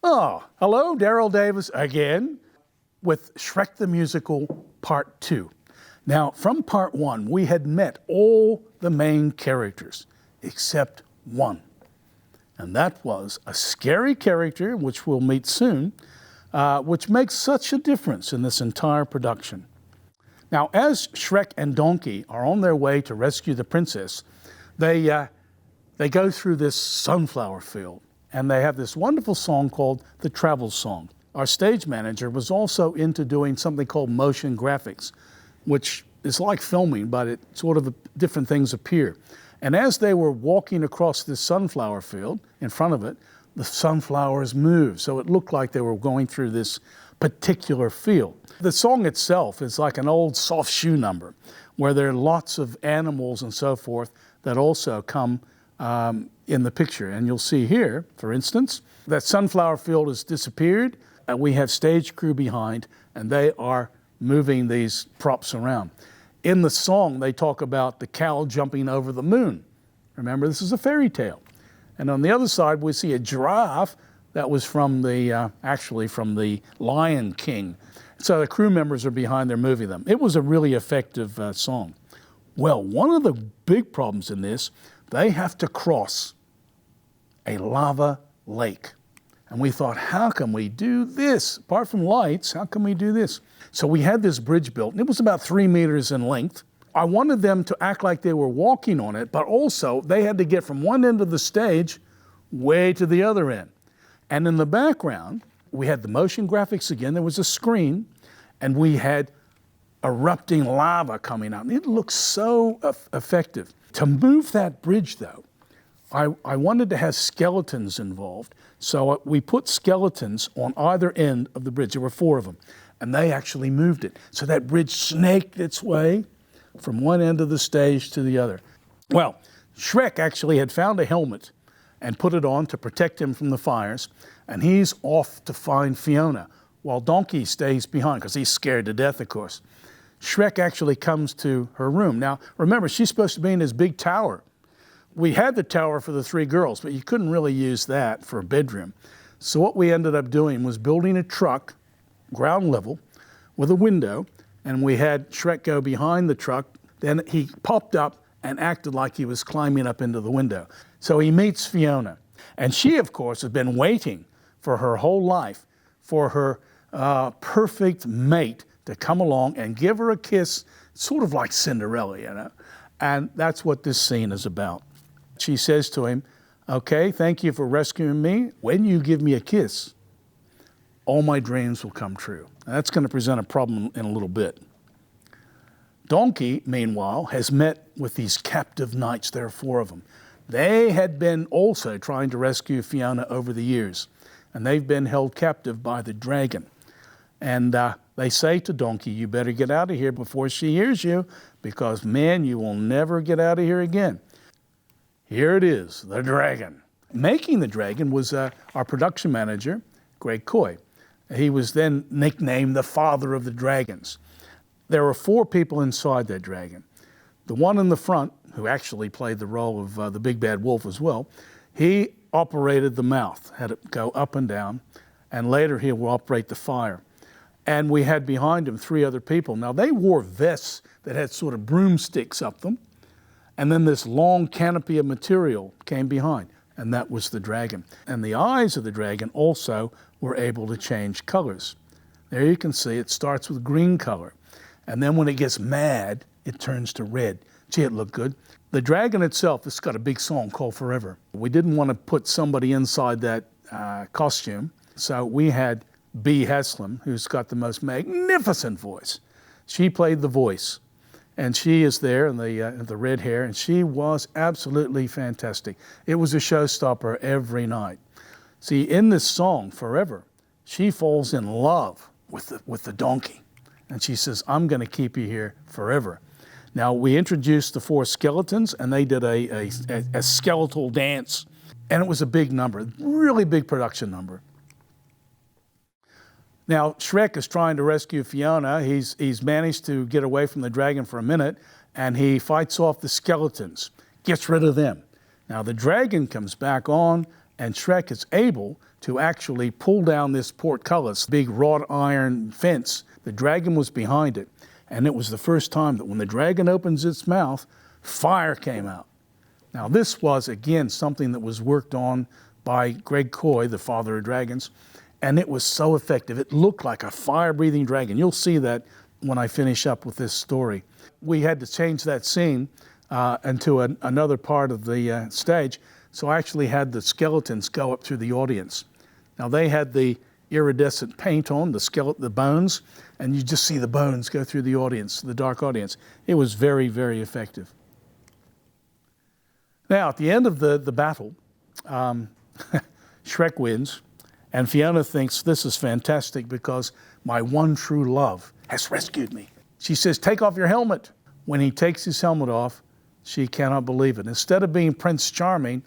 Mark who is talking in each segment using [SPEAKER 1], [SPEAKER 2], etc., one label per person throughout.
[SPEAKER 1] Oh, hello, Darryl Davis again with Shrek the Musical Part 2. Now, from Part 1, we had met all the main characters except one. And that was a scary character, which we'll meet soon, which makes such a difference in this entire production. Now, as Shrek and Donkey are on their way to rescue the princess, they go through this sunflower field, and they have this wonderful song called the Travel Song. Our stage manager was also into doing something called motion graphics, which is like filming, but it sort of different things appear. And as they were walking across this sunflower field in front of it, the sunflowers moved. So it looked like they were going through this particular field. The song itself is like an old soft shoe number where there are lots of animals and so forth that also come in the picture. And you'll see here, for instance, that sunflower field has disappeared. And we have stage crew behind, and they are moving these props around. In the song, they talk about the cow jumping over the moon. Remember, this is a fairy tale. And on the other side, we see a giraffe that was from actually from the Lion King. So the crew members are behind, they're moving them. It was a really effective song. Well, one of the big problems in this, they have to cross a lava lake. And we thought, how can we do this? Apart from lights, how can we do this? So we had this bridge built, and it was about 3 meters in length. I wanted them to act like they were walking on it, but also they had to get from one end of the stage way to the other end. And in the background, we had the motion graphics again. There was a screen, and we had erupting lava coming out. And it looked so effective. To move that bridge, though, I wanted to have skeletons involved. So we put skeletons on either end of the bridge. There were 4 of them. And they actually moved it. So that bridge snaked its way from one end of the stage to the other. Well, Shrek actually had found a helmet and put it on to protect him from the fires. And he's off to find Fiona, while Donkey stays behind because he's scared to death, of course. Shrek actually comes to her room. Now, remember, she's supposed to be in this big tower. We had the tower for the 3 girls, but you couldn't really use that for a bedroom. So what we ended up doing was building a truck, ground level, with a window, and we had Shrek go behind the truck. Then he popped up and acted like he was climbing up into the window. So he meets Fiona. And she, of course, has been waiting for her whole life for her perfect mate to come along and give her a kiss, sort of like Cinderella, you know. And that's what this scene is about. She says to him, okay, thank you for rescuing me. When you give me a kiss, all my dreams will come true. Now, that's going to present a problem in a little bit. Donkey, meanwhile, has met with these captive knights. There are 4 of them. They had been also trying to rescue Fiona over the years, and they've been held captive by the dragon. And they say to Donkey, you better get out of here before she hears you, because, man, you will never get out of here again. Here it is, the dragon. Making the dragon was our production manager, Greg Coy. He was then nicknamed the father of the dragons. There were 4 people inside that dragon. The one in the front, who actually played the role of the big bad wolf as well, he operated the mouth, had it go up and down, and later he will operate the fire. And we had behind him 3 other people. Now, they wore vests that had sort of broomsticks up them, and then this long canopy of material came behind, and that was the dragon. And the eyes of the dragon also were able to change colors. There you can see it starts with green color, and then when it gets mad, it turns to red. Gee, it looked good. The dragon itself has got a big song called Forever. We didn't want to put somebody inside that costume, so we had Bea Haslam, who's got the most magnificent voice. She played the voice, and she is there in the red hair, and she was absolutely fantastic. It was a showstopper every night. See, in this song, Forever, she falls in love with the donkey, and she says, I'm going to keep you here forever. Now, we introduced the 4 skeletons, and they did a skeletal dance, and it was a big number, really big production number. Now, Shrek is trying to rescue Fiona. He's managed to get away from the dragon for a minute, and he fights off the skeletons, gets rid of them. Now, the dragon comes back on, And Shrek is able to actually pull down this portcullis, big wrought iron fence. The dragon was behind it. And it was the first time that when the dragon opens its mouth, fire came out. Now this was, again, something that was worked on by Greg Coy, the father of dragons, and it was so effective. It looked like a fire-breathing dragon. You'll see that when I finish up with this story. We had to change that scene into another part of the stage, so I actually had the skeletons go up through the audience. Now they had the iridescent paint on, the bones, and you just see the bones go through the audience, the dark audience. It was very, very effective. Now, at the end of the battle, Shrek wins, and Fiona thinks, this is fantastic because my one true love has rescued me. She says, take off your helmet. When he takes his helmet off, she cannot believe it. Instead of being Prince Charming,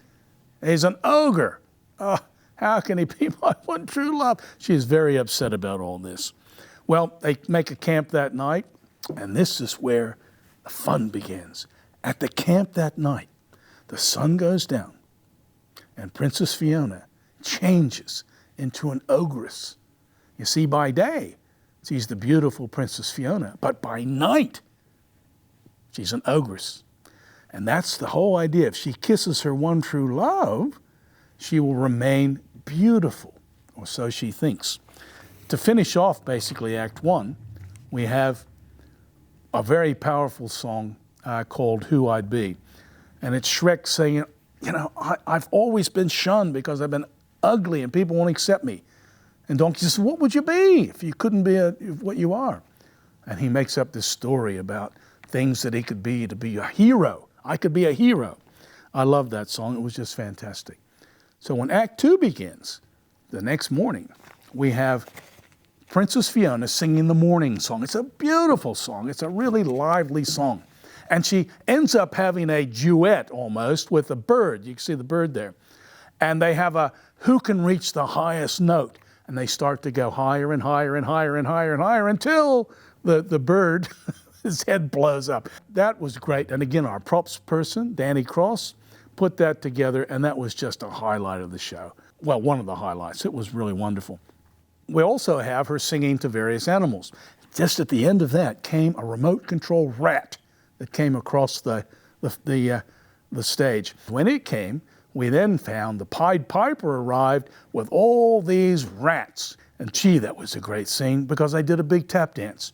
[SPEAKER 1] he's an ogre. How can he be my one true love? She is very upset about all this. Well, they make a camp that night, and this is where the fun begins. At the camp that night, the sun goes down, and Princess Fiona changes into an ogress. You see, by day, she's the beautiful Princess Fiona, but by night, she's an ogress. And that's the whole idea. If she kisses her one true love, she will remain beautiful, or so she thinks. To finish off, basically, Act 1, we have a very powerful song called Who I'd Be. And it's Shrek saying, you know, I've always been shunned because I've been ugly and people won't accept me. And Donkey says, what would you be if you couldn't be what you are? And he makes up this story about things that he could be to be a hero. I could be a hero. I love that song. It was just fantastic. So when Act 2 begins, the next morning, we have Princess Fiona singing the morning song. It's a beautiful song. It's a really lively song. And she ends up having a duet almost with a bird. You can see the bird there. And they have a who can reach the highest note. And they start to go higher and higher and higher and higher and higher until the bird, his head blows up. That was great. And again, our props person, Danny Cross, put that together, and that was just a highlight of the show. Well, one of the highlights. It was really wonderful. We also have her singing to various animals. Just at the end of that came a remote control rat that came across the stage. When it came, we then found the Pied Piper arrived with all these rats. And gee, that was a great scene because I did a big tap dance.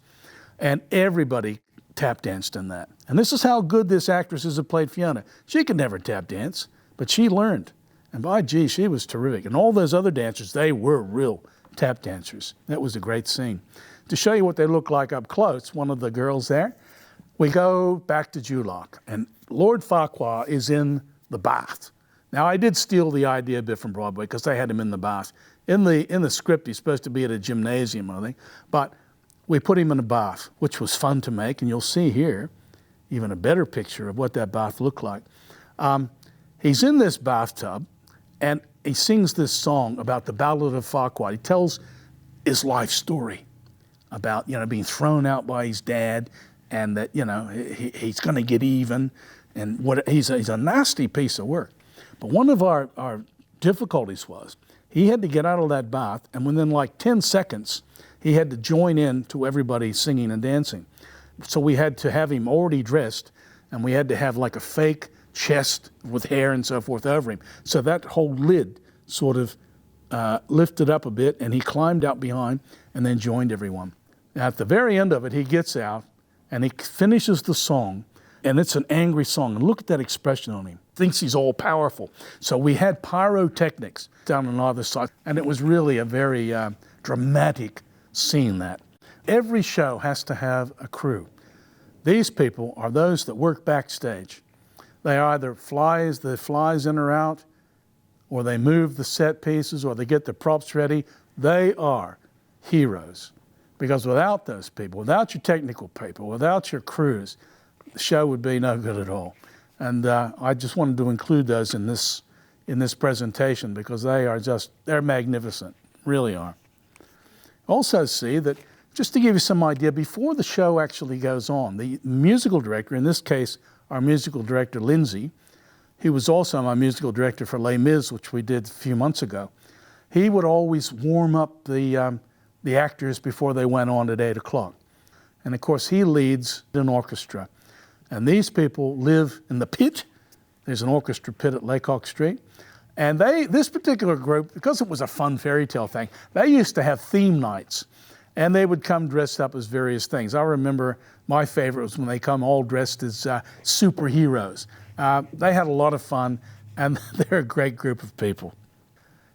[SPEAKER 1] And everybody tap danced in that. And this is how good this actress is that played Fiona. She could never tap dance, but she learned. And by gee, she was terrific. And all those other dancers, they were real tap dancers. That was a great scene. To show you what they look like up close, one of the girls there, we go back to Julock, and Lord Farquaad is in the bath. Now, I did steal the idea a bit from Broadway because they had him in the bath. In the script, he's supposed to be at a gymnasium, I think, but we put him in a bath, which was fun to make, and you'll see here even a better picture of what that bath looked like. He's in this bathtub, and he sings this song about the Ballad of Farquaad. He tells his life story about, you know, being thrown out by his dad, and that, you know, he's going to get even, and he's a nasty piece of work. But one of our difficulties was he had to get out of that bath, and within like 10 seconds, he had to join in to everybody singing and dancing. So we had to have him already dressed, and we had to have like a fake chest with hair and so forth over him. So that whole lid sort of lifted up a bit, and he climbed out behind and then joined everyone. Now, at the very end of it, he gets out, and he finishes the song, and it's an angry song. And look at that expression on him. Thinks he's all powerful. So we had pyrotechnics down on either side, and it was really a very dramatic scene that. Every show has to have a crew. These people are those that work backstage. They either flies in or out, or they move the set pieces, or they get the props ready. They are heroes. Because without those people, without your technical people, without your crews, the show would be no good at all. And I just wanted to include those in this presentation because they're magnificent, really are. Also see that, just to give you some idea, before the show actually goes on, the musical director, in this case, our musical director, Lindsay, he was also my musical director for Les Mis, which we did a few months ago. He would always warm up the actors before they went on at 8 o'clock. And of course, he leads an orchestra. And these people live in the pit. There's an orchestra pit at Laycock Street. And this particular group, because it was a fun fairy tale thing, they used to have theme nights. And they would come dressed up as various things. I remember my favorite was when they come all dressed as superheroes. They had a lot of fun, and they're a great group of people.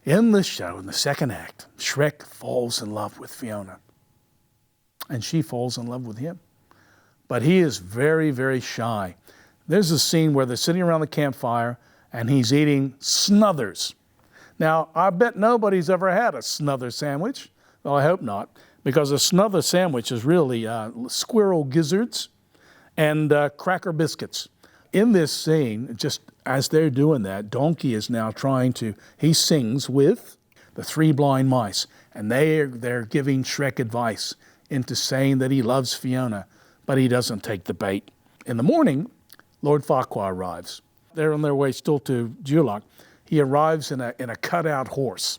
[SPEAKER 1] In the show, in the second act, Shrek falls in love with Fiona. And she falls in love with him. But he is very, very shy. There's a scene where they're sitting around the campfire, and he's eating Snuthers. Now, I bet nobody's ever had a Snuther sandwich. Well, I hope not, because a Snuther sandwich is really squirrel gizzards and cracker biscuits. In this scene, just as they're doing that, Donkey is now he sings with the three blind mice, and they're giving Shrek advice into saying that he loves Fiona, but he doesn't take the bait. In the morning, Lord Farquhar arrives. They're on their way still to Julock. He arrives in a cutout horse,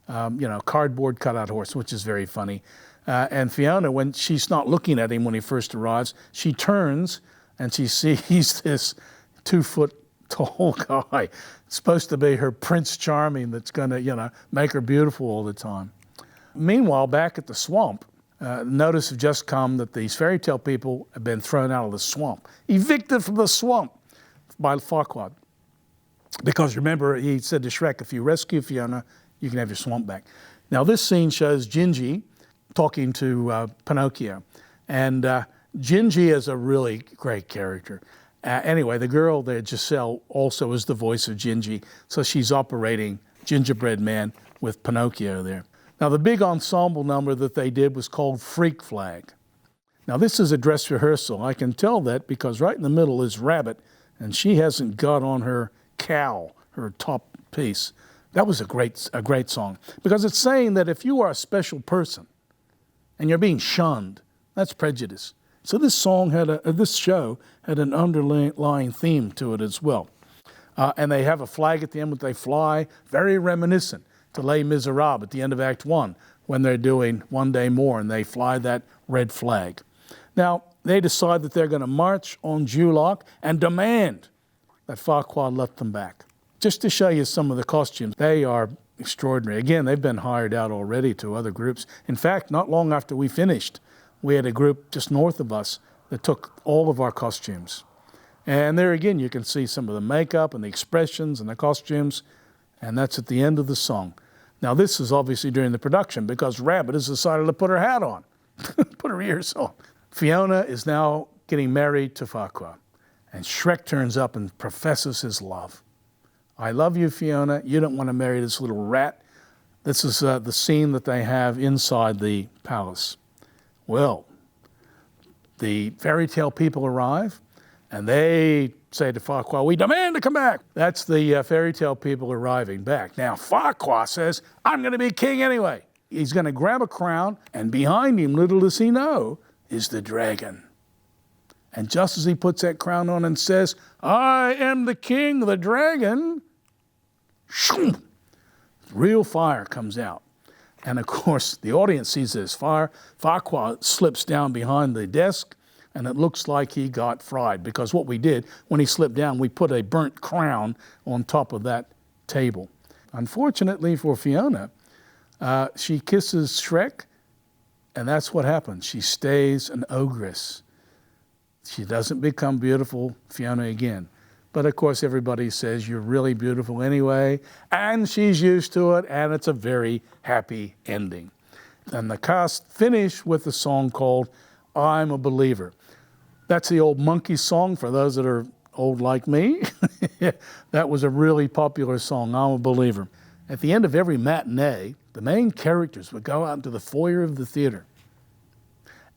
[SPEAKER 1] cardboard cutout horse, which is very funny. And Fiona, when she's not looking at him when he first arrives, she turns and she sees this 2-foot-tall guy. It's supposed to be her Prince Charming that's going to, make her beautiful all the time. Meanwhile, back at the swamp, notice have just come that these fairy tale people have been thrown out of the swamp, evicted from the swamp by Farquaad. Because remember, he said to Shrek, if you rescue Fiona, you can have your swamp back. Now, this scene shows Gingy talking to Pinocchio. And Gingy is a really great character. Anyway, the girl there, Giselle, also is the voice of Gingy. So she's operating Gingerbread Man with Pinocchio there. Now, the big ensemble number that they did was called Freak Flag. Now, this is a dress rehearsal. I can tell that because right in the middle is Rabbit, and she hasn't got on her cowl, her top piece. That was a great song, because it's saying that if you are a special person and you're being shunned, that's prejudice. So this show had an underlying theme to it as well. And they have a flag at the end that they fly, very reminiscent to Les Miserables at the end of Act 1, when they're doing One Day More, and they fly that red flag. Now, they decide that they're going to march on Julock and demand that Farquaad let them back. Just to show you some of the costumes, they are extraordinary. Again, they've been hired out already to other groups. In fact, not long after we finished, we had a group just north of us that took all of our costumes. And there again, you can see some of the makeup and the expressions and the costumes, and that's at the end of the song. Now, this is obviously during the production because Rabbit has decided to put her hat on, put her ears on. Fiona is now getting married to Farquaad, and Shrek turns up and professes his love. I love you, Fiona. You don't want to marry this little rat. This is the scene that they have inside the palace. Well, the fairy tale people arrive, and they say to Farquaad, we demand to come back. That's the fairy tale people arriving back. Now, Farquaad says, I'm going to be king anyway. He's going to grab a crown, and behind him, little does he know, is the dragon. And just as he puts that crown on and says, I am the king, the dragon, shoom, real fire comes out. And of course, the audience sees this fire. Farquaad slips down behind the desk, and it looks like he got fried, because what we did, when he slipped down, we put a burnt crown on top of that table. Unfortunately for Fiona, she kisses Shrek, and that's what happens. She stays an ogress. She doesn't become beautiful Fiona again. But of course, everybody says you're really beautiful anyway, and she's used to it, and it's a very happy ending. And the cast finish with a song called I'm a Believer. That's the old monkey song for those that are old like me. That was a really popular song, I'm a Believer. At the end of every matinee, the main characters would go out into the foyer of the theater,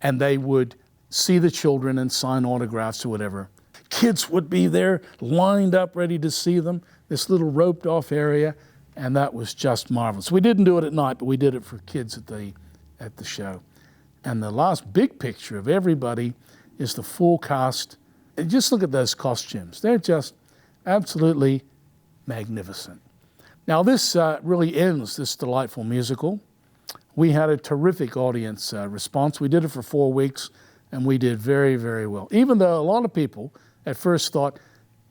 [SPEAKER 1] and they would see the children and sign autographs or whatever. Kids would be there lined up ready to see them, this little roped off area, and that was just marvelous. We didn't do it at night, but we did it for kids at the show. And the last big picture of everybody is the full cast. And just look at those costumes. They're just Absolutely magnificent. Now this really ends this delightful musical. We had a terrific audience response. We did it for 4 weeks, and we did very, very well. Even though a lot of people at first thought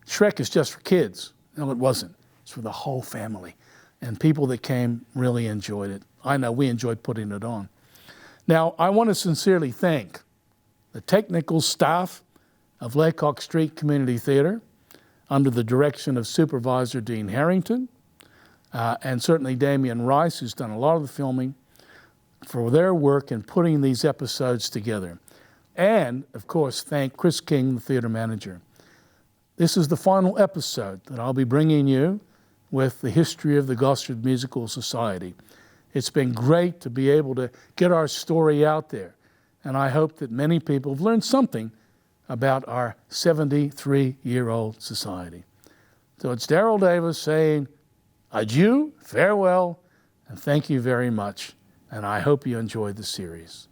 [SPEAKER 1] Shrek is just for kids. No, it wasn't. It's for the whole family. And people that came really enjoyed it. I know we enjoyed putting it on. Now, I want to sincerely thank the technical staff of Laycock Street Community Theater under the direction of Supervisor Dean Harrington, and certainly Damian Rice, who's done a lot of the filming, for their work in putting these episodes together. And, of course, thank Chris King, the theater manager. This is the final episode that I'll be bringing you with the history of the Gosford Musical Society. It's been great to be able to get our story out there, and I hope that many people have learned something about our 73-year-old society. So it's Darryl Davis saying adieu, farewell, and thank you very much, and I hope you enjoyed the series.